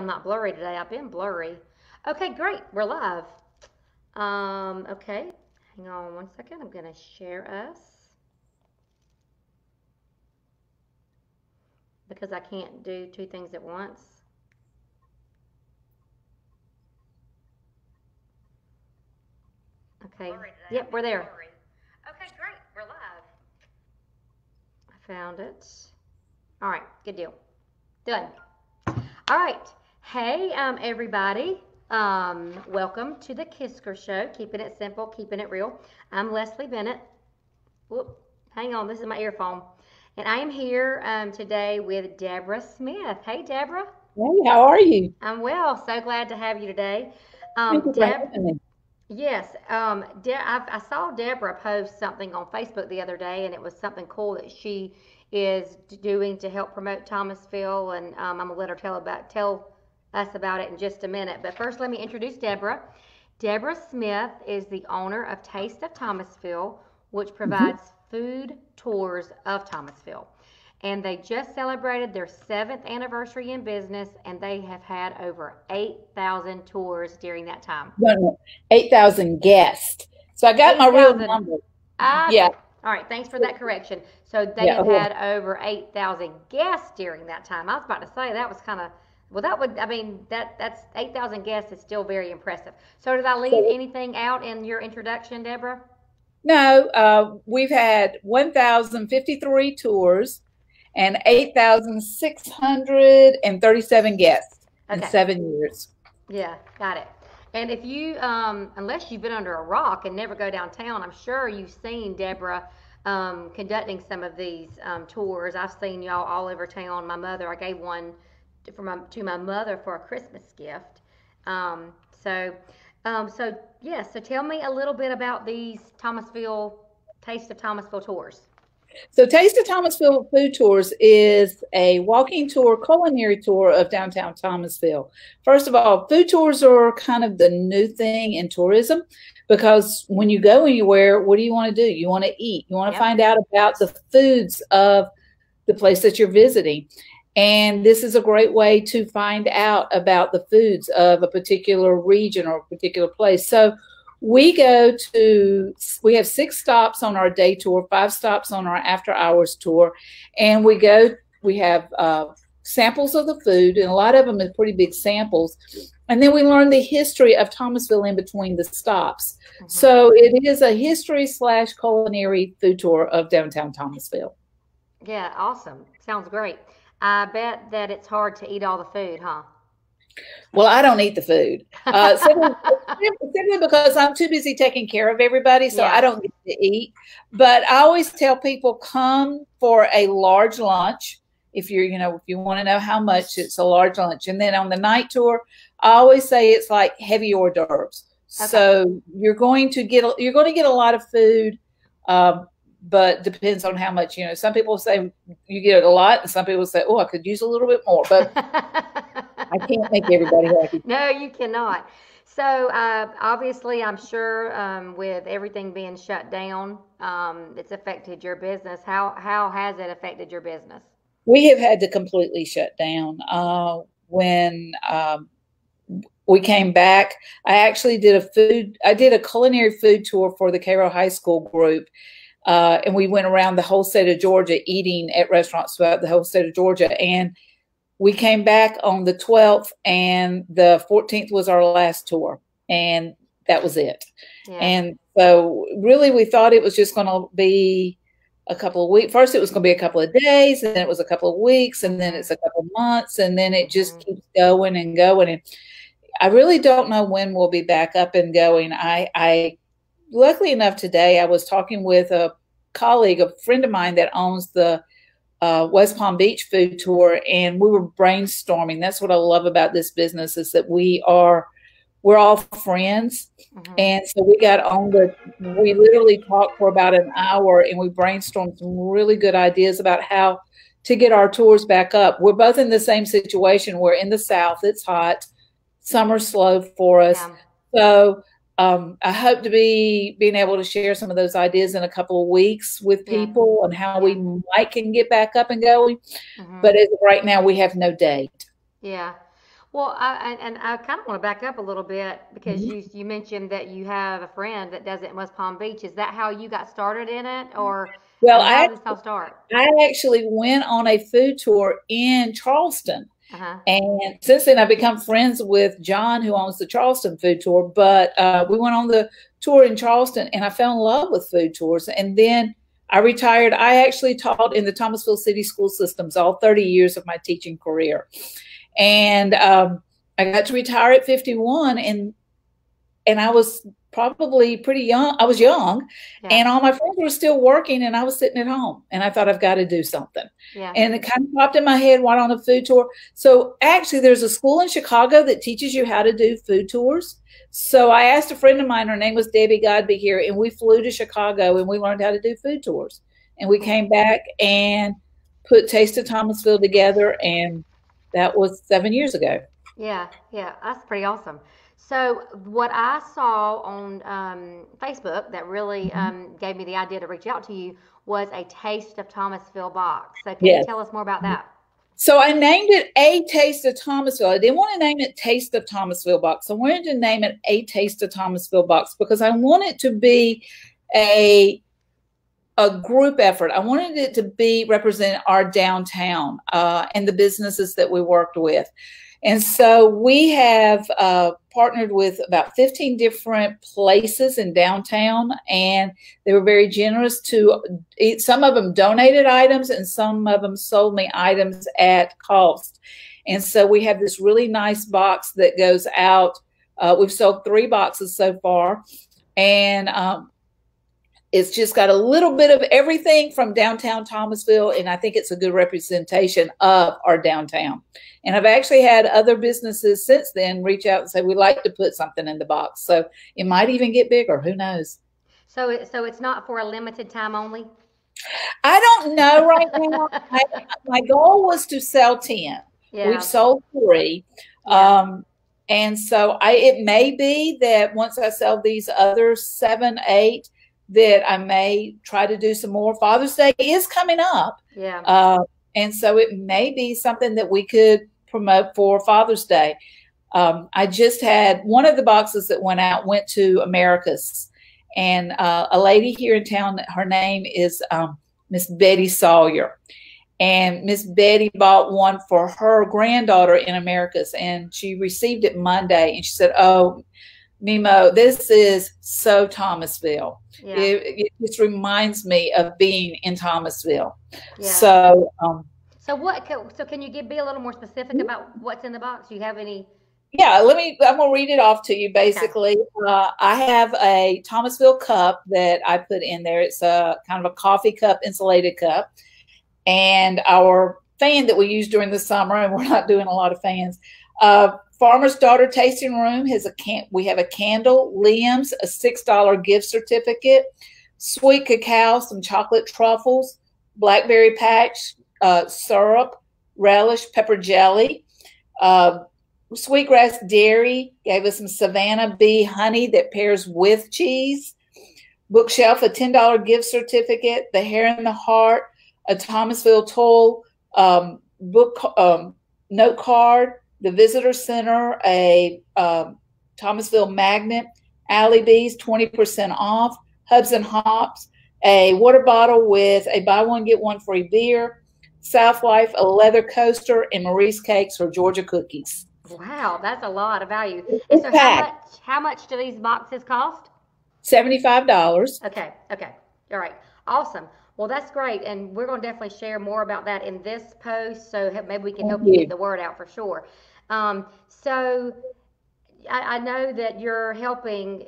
not blurry today. I've been blurry. Okay, great. We're live. Okay. Hang on one second. I'm going to share us because I can't do two things at once. Okay. Yep, we're there. Okay, great. We're live. I found it. All right, good deal. Done. All right. Hey, everybody. Welcome to the KISKIR show, keeping it simple, keeping it real. I'm Leslie Bennett. Whoop, hang on, this is my earphone. And I am here today with Debra Smith. Hey, Debra. Hey, how are you? I'm well. So glad to have you today. Thank you for having me. Yes, I saw Debra post something on Facebook the other day, and it was something cool that she is doing to help promote Thomasville, and I'm gonna let her tell us about it in just a minute. But first, let me introduce Debra. Debra Smith is the owner of Taste of Thomasville, which provides food tours of Thomasville. And they just celebrated their 7th anniversary in business, and they have had over 8,000 tours during that time. No, 8,000 guests. So I got 8, my real number. Yeah. All right. Thanks for that correction. So they have had over 8,000 guests during that time. I was about to say that was kind of, well, that would, I mean, that's 8,000 guests is still very impressive. So did I leave anything out in your introduction, Debra? No, we've had 1,053 tours and 8,637 guests in 7 years. Yeah, got it. And if you, unless you've been under a rock and never go downtown, I'm sure you've seen Debra conducting some of these tours. I've seen y'all all over town. My mother, I gave one to my mother for a Christmas gift. So tell me a little bit about these Taste of Thomasville tours. So Taste of Thomasville Food Tours is a walking tour, culinary tour of downtown Thomasville. First of all, food tours are kind of the new thing in tourism because when you go anywhere, what do you want to do? You want to eat. You want to find out about the foods of the place that you're visiting. And this is a great way to find out about the foods of a particular region or a particular place. So we have 6 stops on our day tour, 5 stops on our after hours tour. And we have samples of the food, and a lot of them are pretty big samples. And then we learn the history of Thomasville in between the stops. So it is a history / culinary food tour of downtown Thomasville. Yeah, awesome. Sounds great. I bet that it's hard to eat all the food, huh? Well, I don't eat the food simply because I'm too busy taking care of everybody, so I don't get to eat. But I always tell people come for a large lunch if you want to know how much. It's a large lunch, and then on the night tour, I always say it's like heavy hors d'oeuvres. Okay. So you're going to get a lot of food. But depends on how much, some people say you get a lot and some people say, oh, I could use a little bit more, but I can't make everybody happy. No, you cannot. So obviously, I'm sure with everything being shut down, it's affected your business. How has it affected your business? We have had to completely shut down. When we came back, I actually did a culinary food tour for the Cairo High School group. And we went around the whole state of Georgia eating at restaurants throughout the whole state of Georgia. And we came back on the 12th, and the 14th was our last tour. And that was it. Yeah. And so really we thought it was just going to be a couple of weeks. First it was going to be a couple of days, and then it was a couple of weeks, and then it's a couple of months, and then it just keeps going and going. And I really don't know when we'll be back up and going. Luckily enough, today I was talking with a colleague, a friend of mine that owns the West Palm Beach food tour, and we were brainstorming. That's what I love about this business, is that we're all friends. And so we literally talked for about an hour, and we brainstormed some really good ideas about how to get our tours back up. We're both in the same situation. We're in the South. It's hot. Summer's slow for us. So I hope to being able to share some of those ideas in a couple of weeks with people on how we can get back up and going. But as of right now, we have no date. Yeah. Well, I kind of want to back up a little bit because Mhm. you mentioned that you have a friend that does it in West Palm Beach. Is that how you got started in it, or I Well, mean, how did this all start? I actually went on a food tour in Charleston. Uh huh. And since then, I've become friends with John, who owns the Charleston food tour. But we went on the tour in Charleston, and I fell in love with food tours. And then I retired. I actually taught in the Thomasville City School Systems all 30 years of my teaching career. And I got to retire at 51, and I was probably pretty young. I was young, Yeah. and all my friends were still working, and I was sitting at home. And I thought, I've got to do something. Yeah. And it kind of popped in my head, why on a food tour? So actually, there's a school in Chicago that teaches you how to do food tours. So I asked a friend of mine, her name was Debbie Godby here, and we flew to Chicago and we learned how to do food tours. And we came back and put Taste of Thomasville together, and that was 7 years ago. Yeah, yeah, that's pretty awesome. So, what I saw on Facebook that really gave me the idea to reach out to you was a Taste of Thomasville box. So, can you Yes. tell us more about that? So I named it A Taste of Thomasville. I didn't want to name it Taste of Thomasville Box. I wanted to name it A Taste of Thomasville Box because I want it to be a group effort. I wanted it to be represent our downtown and the businesses that we worked with. And so we have partnered with about 15 different places in downtown, and they were very generous to eat. Some of them donated items, and some of them sold me items at cost. And so we have this really nice box that goes out. We've sold 3 boxes so far, and it's just got a little bit of everything from downtown Thomasville, and I think it's a good representation of our downtown. And I've actually had other businesses since then reach out and say, we'd like to put something in the box. So it might even get bigger. Who knows? So it's not for a limited time only? I don't know right now. My goal was to sell 10. We've Yeah, sold 3. yeah. And so it may be that once I sell these other 7, 8, that I may try to do some more. Father's Day is coming up. Yeah. And so it may be something that we could promote for Father's Day. I just had one of the boxes that went to America's, and a lady here in town, her name is Miss Betty Sawyer. And Miss Betty bought one for her granddaughter in America's, and she received it Monday, and she said, "Oh, Mimo, this is so Thomasville. Yeah. It just reminds me of being in Thomasville." Yeah. So, So can you be a little more specific about what's in the box? Do you have any? yeah, I'm going to read it off to you. Basically, I have a Thomasville cup that I put in there. It's a kind of a coffee cup, insulated cup. And our fan that we use during the summer, and we're not doing a lot of fans, Farmer's Daughter Tasting Room we have a candle, Liam's, a $6 gift certificate, sweet cacao, some chocolate truffles, blackberry patch, syrup, relish, pepper jelly. Sweetgrass Dairy gave us some Savannah Bee honey that pairs with cheese. Bookshelf, a $10 gift certificate. The Hare and the Heart, a Thomasville Toll note card. The Visitor Center, a Thomasville magnet. Alleybees, 20% off. Hubs and Hops, a water bottle with a buy one, get one free beer. South Life, a leather coaster, and Marie's Cakes or Georgia cookies. Wow, that's a lot of value. And It's so packed. how much do these boxes cost? $75. Okay, okay. All right. Awesome. Well, that's great. And we're going to definitely share more about that in this post. So maybe we can Thank help you you. get the word out for sure. So I know that you're helping,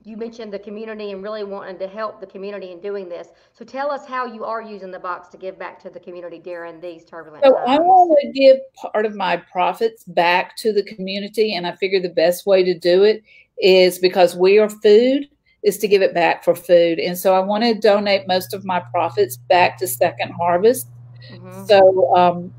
you mentioned the community and really wanting to help the community in doing this. So tell us how you are using the box to give back to the community during these turbulent So I times. want to give part of my profits back to the community, and I figure the best way to do it is, because we are food, is to give it back for food. And so I want to donate most of my profits back to Second Harvest. Mm-hmm. So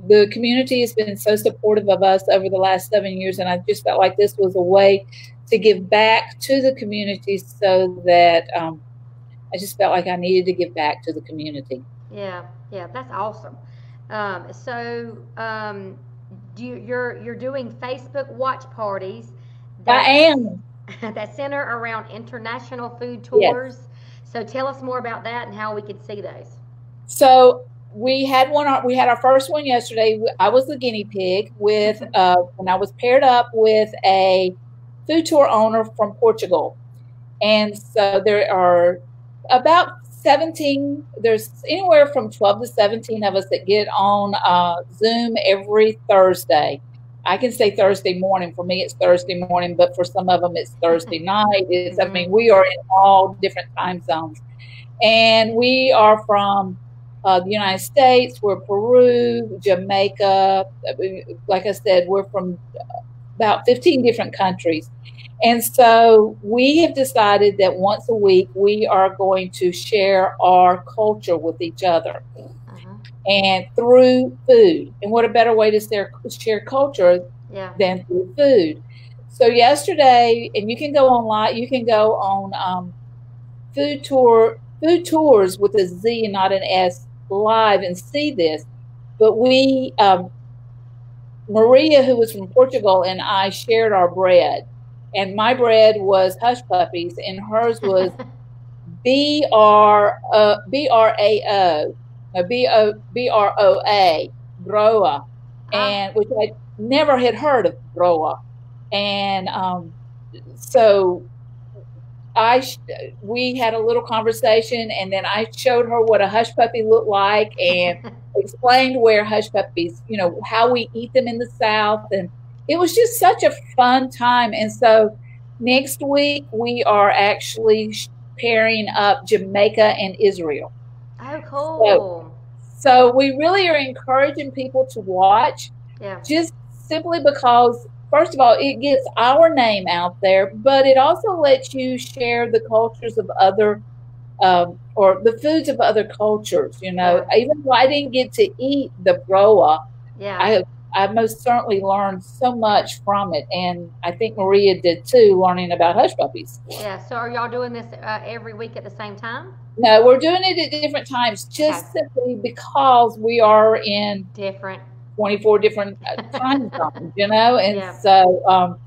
the community has been so supportive of us over the last 7 years, and I just felt like this was a way to give back to the community, so that I just felt like I needed to give back to the community. Yeah, yeah, that's awesome. So you're doing Facebook watch parties I that am. that center around international food Yes. tours. So tell us more about that and how we could see those. So we had one. We had our first one yesterday. I was the guinea pig with when I was paired up with a food tour owner from Portugal, and so there are about 17. There's anywhere from 12 to 17 of us that get on Zoom every Thursday. I can say Thursday morning. For me, it's Thursday morning, but for some of them, it's Thursday night. I mean, we are in all different time zones, and we are from the United States. We're Peru, Jamaica. Like I said, we're from about 15 different countries. And so we have decided that once a week, we are going to share our culture with each other. And through food. And what a better way to share culture than through food. So yesterday, and you can go online, you can go on food tours with a Z and not an S live and see this. But we, Maria, who was from Portugal, and I shared our bread. And my bread was hush puppies, and hers was BROA, groa, and which I never had heard of groa. And so we had a little conversation, and then I showed her what a hush puppy looked like and explained where hush puppies, you know, how we eat them in the South. And it was just such a fun time. And so next week we are actually pairing up Jamaica and Israel. Oh, cool. So we really are encouraging people to watch, just simply because, first of all, it gets our name out there, but it also lets you share the cultures of other, or the foods of other cultures. You know, even though I didn't get to eat the broa, I most certainly learned so much from it, and I think Maria did too, learning about hush puppies. Yeah. So are y'all doing this every week at the same time? No, we're doing it at different times, just simply because we are in 24 different time zones, you know, and so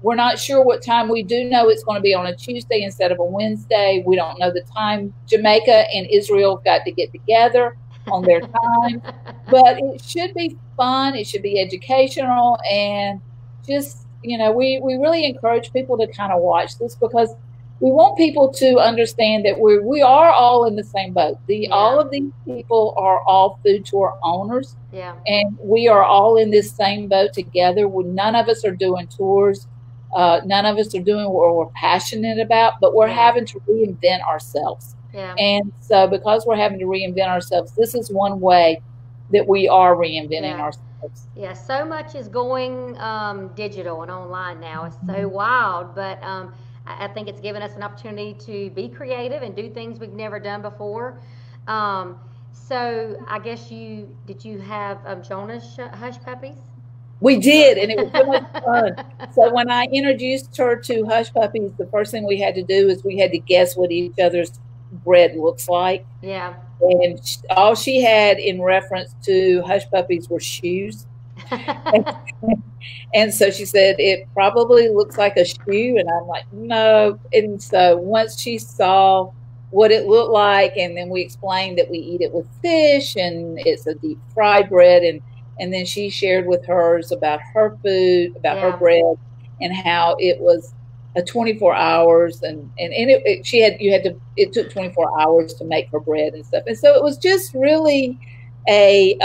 we're not sure what time. We do know it's going to be on a Tuesday instead of a Wednesday. We don't know the time. Jamaica and Israel got to get together on their time, but it should be fun. It should be educational, and just, you know, we really encourage people to kind of watch this because we want people to understand that we are all in the same boat. All of these people are all food tour owners, and we are all in this same boat together. None of us are doing tours. None of us are doing what we're passionate about, but we're having to reinvent ourselves. And so because we're having to reinvent ourselves, this is one way that we are reinventing ourselves. Yeah, so much is going digital and online now. It's so wild, but I think it's given us an opportunity to be creative and do things we've never done before. So I guess did you have Jonah's hush puppies? We did, and it was so much fun. So when I introduced her to hush puppies, the first thing we had to do is we had to guess what each other's bread looks like. Yeah. And all she had in reference to hush puppies were shoes. And so she said, it probably looks like a shoe. And I'm like, no. And so once she saw what it looked like, and then we explained that we eat it with fish and it's a deep fried bread. And then she shared with hers about her food, about her bread, and how it was a 24 hours. And it took 24 hours to make her bread and stuff. And so it was just really a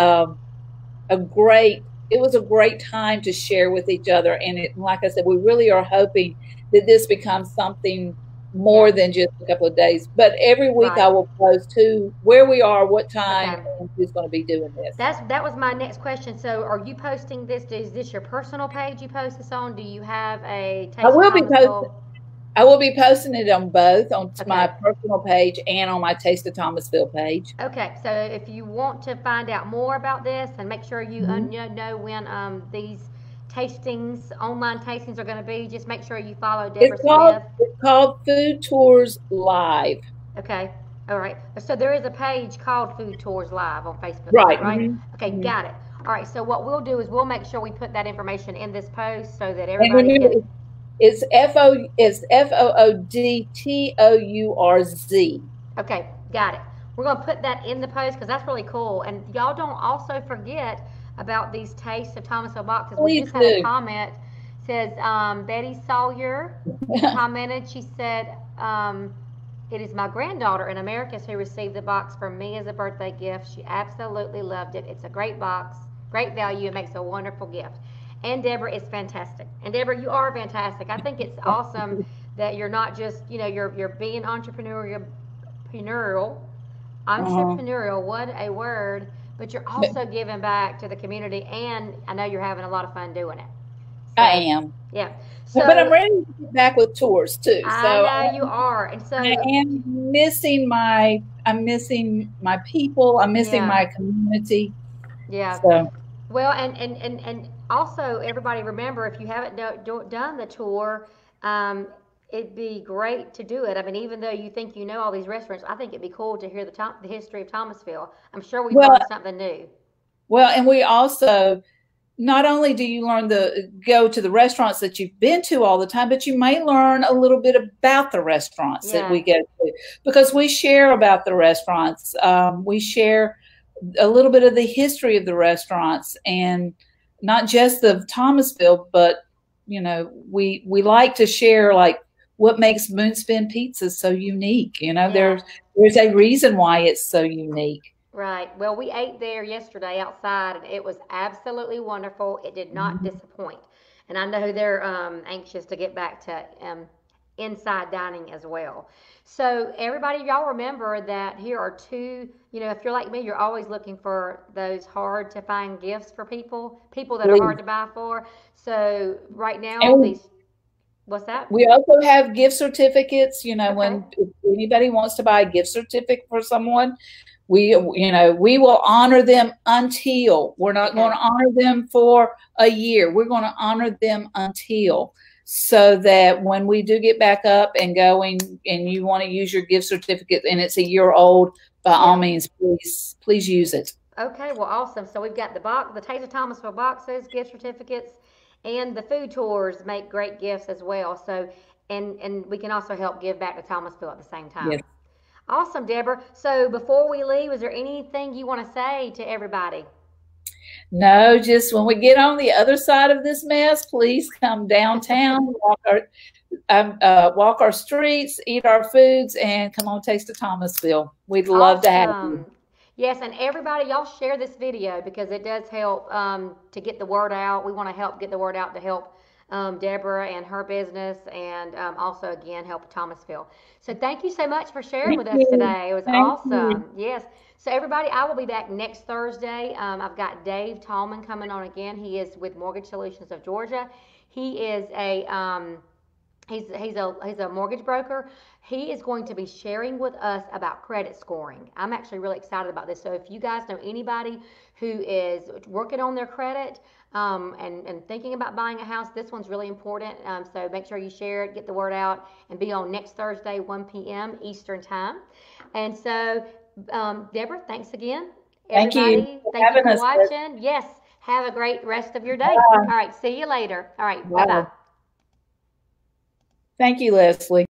great time to share with each other. And like I said, we really are hoping that this becomes something more than just a couple of days. But every week I will post where we are, what time, and who's going to be doing this. That was my next question. So are you posting this? Is this your personal page you post this on? Do you have a I will be posting it on both, on my personal page and on my Taste of Thomasville page. Okay, so if you want to find out more about this and make sure you know when these online tastings are going to be, just make sure you follow Debra Smith. It's called Food Tours Live. Okay, all right. So there is a page called Food Tours Live on Facebook, right? Okay, got it. All right, so what we'll do is we'll make sure we put that information in this post so that And everybody remember, can. it's FOODTOURZ. Okay, got it. We're going to put that in the post because that's really cool. And y'all don't also forget about these Taste of Thomasville boxes. We Please just had a do. comment. Says Betty Sawyer commented. She said, "It is my granddaughter in America who received the box from me as a birthday gift. She absolutely loved it. It's a great box, great value. It makes a wonderful gift." And Deborah is fantastic. And Deborah, you are fantastic. I think it's awesome that you're not just, you're being entrepreneurial, entrepreneurial, what a word, but you're also giving back to the community, and I know you're having a lot of fun doing it. So, I am. Yeah. So, but I'm ready to get back with tours too. I know you are. And so I am missing I'm missing my people. I'm missing my community. Yeah. So. Well, and also everybody remember, if you haven't done the tour, it'd be great to do it. I mean, even though you think you know all these restaurants, I think it'd be cool to hear the history of Thomasville. I'm sure we learned something new. Well, and we also, not only do you go to the restaurants that you've been to all the time, but you may learn a little bit about the restaurants that we go to, because we share about the restaurants. We share a little bit of the history of the restaurants, and not just of Thomasville, but we like to share like what makes Moonspin Pizza so unique. There's a reason why it's so unique. Right. Well, we ate there yesterday outside, and it was absolutely wonderful. It did not disappoint, and I know they're anxious to get back to inside dining as well. So everybody, y'all remember that here are two, if you're like me, you're always looking for those hard to find gifts for people that are hard to buy for. So right now, what's that? We also have gift certificates, when if anybody wants to buy a gift certificate for someone, we will honor them until. We're not going to honor them for a year. We're going to honor them until. So that when we do get back up and going, and you want to use your gift certificate and it's a year old, by all means, please use it. Okay, well, awesome. So we've got the Taste of Thomasville boxes, gift certificates, and the food tours make great gifts as well. So, and we can also help give back to Thomasville at the same time. Yes. Awesome, Deborah. So before we leave, is there anything you want to say to everybody? No, just when we get on the other side of this mess, please come downtown, walk our streets, eat our foods, and come on, taste of Thomasville. We'd love to have you. Yes, and everybody, y'all share this video because it does help to get the word out. We want to help get the word out to help Deborah and her business, and also, again, help Thomasville. So thank you so much for sharing with us today. It was awesome. Yes. So everybody, I will be back next Thursday. I've got Dave Tallman coming on again. He is with Mortgage Solutions of Georgia. He is he's a mortgage broker. He is going to be sharing with us about credit scoring. I'm actually really excited about this. So if you guys know anybody who is working on their credit and thinking about buying a house, this one's really important. So make sure you share it, get the word out, and be on next Thursday, 1 p.m. Eastern Time. And so, Deborah, thanks again. Thank you. Thank you for watching. Yes, have a great rest of your day. All right, see you later. All right, bye-bye. Thank you, Leslie.